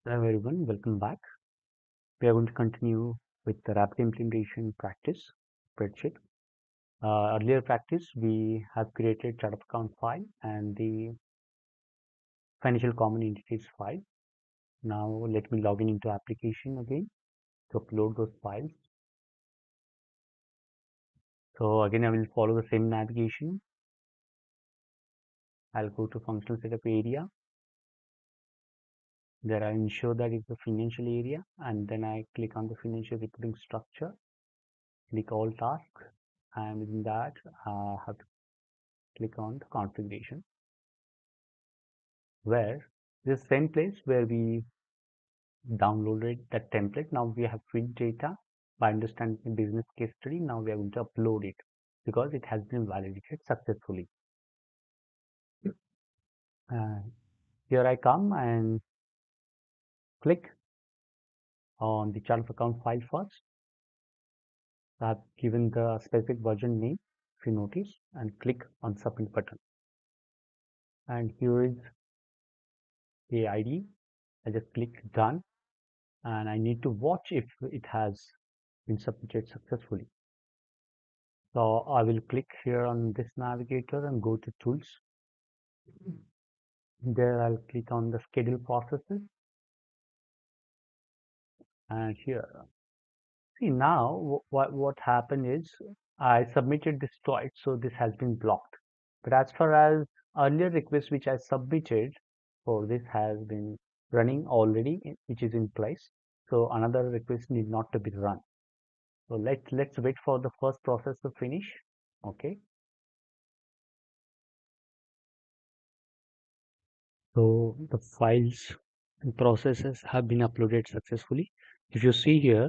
Hello everyone, welcome back. We are going to continue with the rapid implementation practice spreadsheet. Earlier practice, we have created chart of account file and the financial common entities file. Now let me log in into application again to upload those files. So again, I will follow the same navigation. I'll go to functional setup area. There I ensure that it's the financial area, and then I click on the financial reporting structure, click all tasks, and within that, I have to click on the configuration, where this same place where we downloaded that template. Now we have filled data by understanding the business case study. Now we are going to upload it because it has been validated successfully. Here I come and click on the chart of account file first. I have given the specific version name, if you notice, and click on submit button. And here is the ID. I just click done, and I need to watch if it has been submitted successfully. So I will click here on this navigator and go to tools. There I'll click on the schedule processes, and here see now what happened is I submitted this twice, so this has been blocked. But as far as earlier request which I submitted for this has been running already, which is in place. So another request need not to be run. So let's wait for the first process to finish. Okay. So the files and processes have been uploaded successfully. If you see here,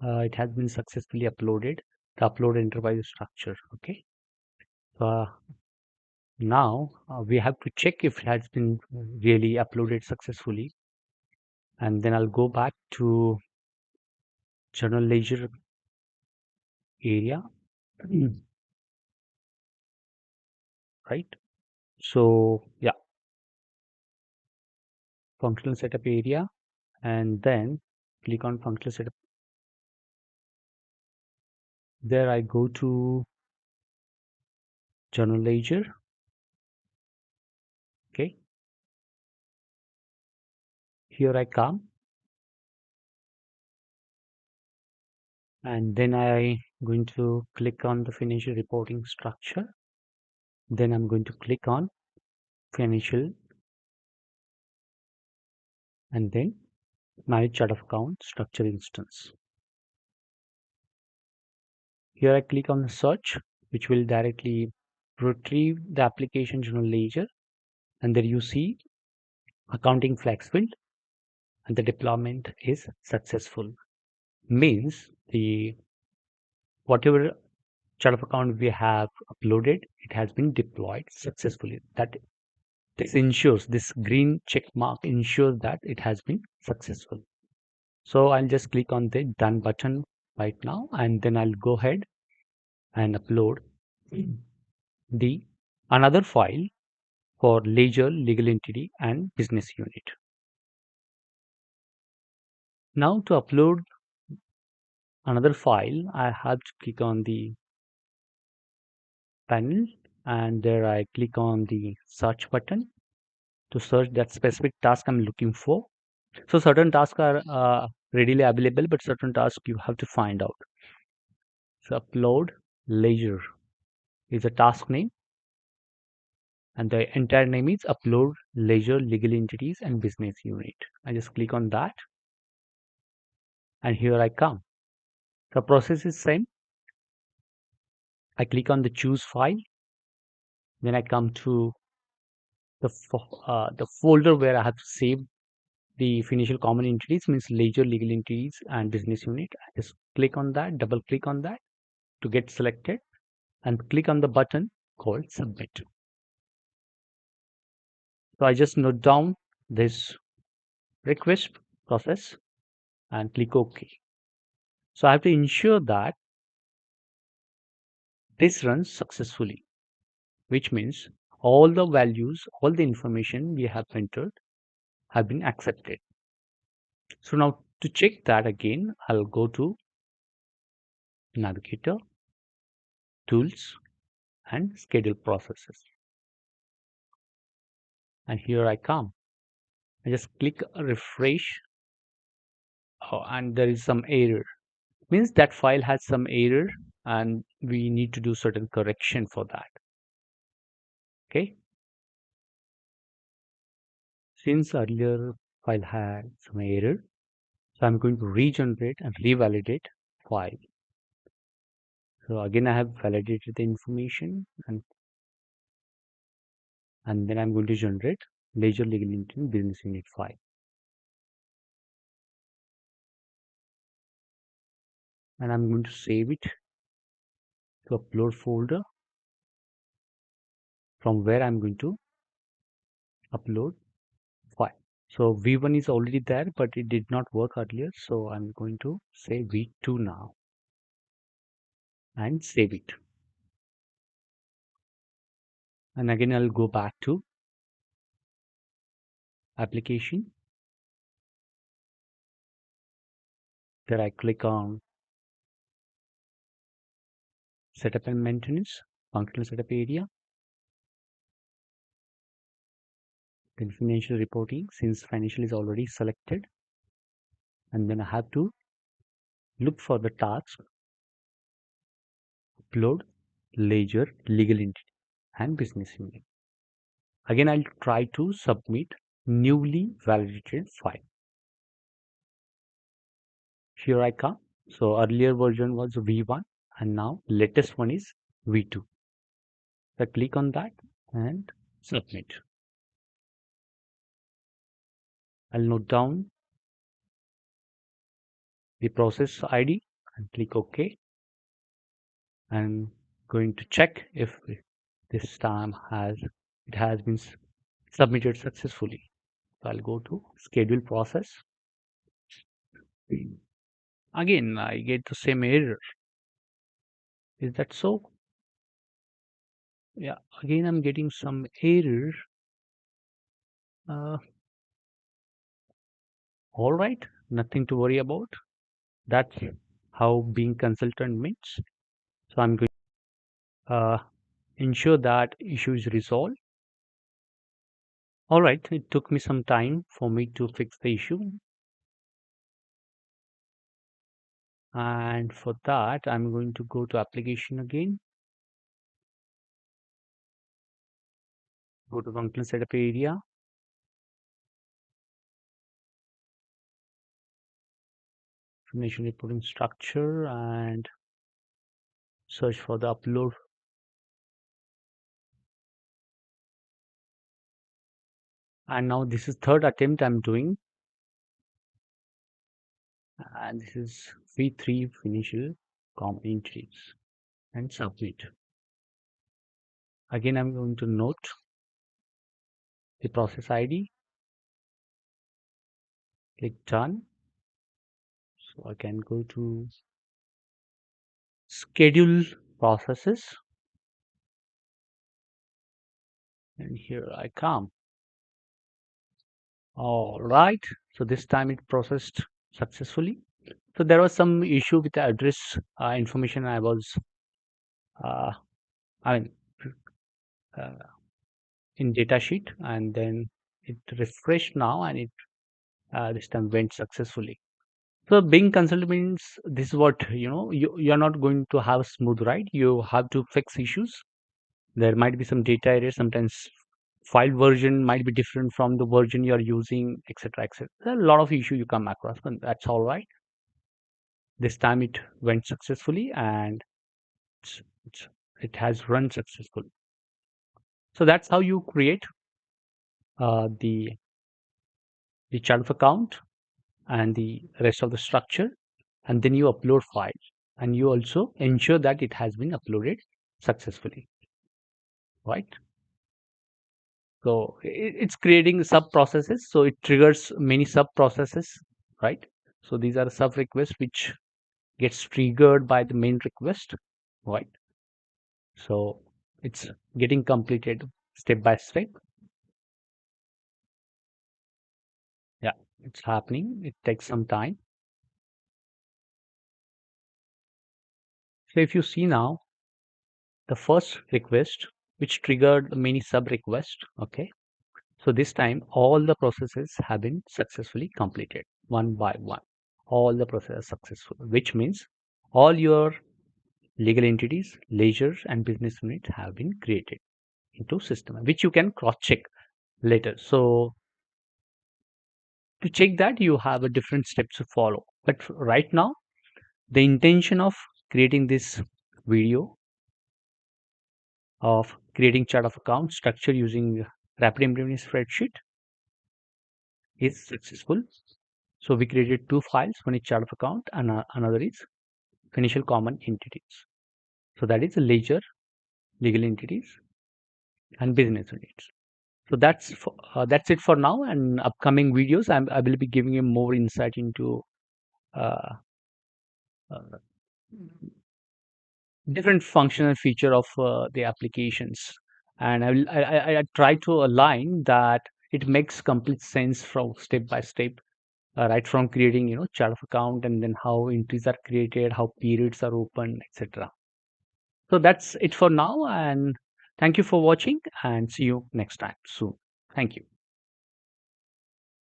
it has been successfully uploaded, the upload enterprise structure. Okay. So now we have to check if it has been really uploaded successfully. And then I'll go back to general ledger area. Right. So yeah, functional setup area, and then click on functional setup. There I go to general ledger. Okay. Here I come, and then I going to click on the financial reporting structure. Then I'm going to click on financial, and then manage chart of account structure instance. Here I click on the search, which will directly retrieve the application general ledger, and there you see accounting flex field, and the deployment is successful. Means the whatever chart of account we have uploaded, it has been deployed successfully. That this ensures, this green check mark ensures that it has been successful. So I'll just click on the done button right now, and then I'll go ahead and upload the another file for ledger, legal entity, and business unit. Now to upload another file, I have to click on the panel, and there I click on the search button to search that specific task I'm looking for. So certain tasks are readily available, but certain tasks you have to find out. So upload ledger is a task name, and the entire name is upload ledger, legal entities, and business unit. I just click on that, and here I come. The process is same. I click on the choose file, then I come to the folder where I have to save the financial common entities, means ledger, legal entities, and business unit. I just click on that, double click on that to get selected, and click on the button called submit. So I just note down this request process and click OK. So I have to ensure that this runs successfully, which means all the values, all the information we have entered have been accepted. So now to check that again, I'll go to Navigator, Tools, and Schedule Processes. And here I come. I just click refresh, and there is some error. Means that file has some error, and we need to do certain correction for that. Okay. Since earlier file had some error, so I'm going to regenerate and revalidate file. So again, I have validated the information, and then I'm going to generate ledger legal entity business unit file. And I'm going to save it to upload folder from where I'm going to upload file. So V1 is already there, but it did not work earlier. So I'm going to say V2 now and save it. And again, I'll go back to application. There I click on setup and maintenance, functional setup area. Then financial reporting, since financial is already selected. And then I have to look for the task, upload, ledger, legal entity, and business unit. Again, I'll try to submit newly validated file. Here I come. So earlier version was V1 and now latest one is V2. So I click on that and submit. I'll note down the process ID and click OK. I'm going to check if this time it has been submitted successfully. So I'll go to schedule process. Again, I get the same error. Is that so? Yeah, again, I'm getting some error. Uh, all right, nothing to worry about. That's how being consultant means. So I'm going to ensure that issue is resolved. All right, it took me some time for me to fix the issue. And for that, I'm going to go to application again. Go to functional setup area. Information reporting structure and search for the upload. And now this is third attempt I'm doing. And this is V3 financial components and submit. Again, I'm going to note the process ID, click done. So I can go to schedule processes and here I come. All right. So this time it processed successfully. So there was some issue with the address information uh, I mean, uh, in data sheet, and then it refreshed now and it this time went successfully. So being consultant means this is what you're not going to have a smooth ride. You have to fix issues. There might be some data errors. Sometimes file version might be different from the version you're using, etc., etc. There are a lot of issue you come across, but that's all right. This time it went successfully and it's, it's, it has run successfully. So that's how you create the chart of account and the rest of the structure, and then you upload files and you also ensure that it has been uploaded successfully, right? So it's creating sub processes, so it triggers many sub processes, right? So these are sub requests which gets triggered by the main request, right? So it's getting completed step by step. Yeah. It's happening. It takes some time. So if you see now, the first request, which triggered many sub requests, okay. So this time all the processes have been successfully completed one by one. All the processes successful, which means all your legal entities, ledgers, and business units have been created into system, which you can cross check later. So to check that, you have a different steps to follow. But right now, the intention of creating this video of creating chart of account structure using rapid implementation spreadsheet is successful. So we created two files, one is chart of account and another is financial common entities. So that is ledger, legal entities, and business units. So that's it for now. And upcoming videos, I will be giving you more insight into uh, uh, different functional feature of the applications. And I try to align that it makes complete sense from step by step, right from creating chart of account and then how entries are created, how periods are open, etc. So that's it for now, and thank you for watching and see you next time soon. Thank you.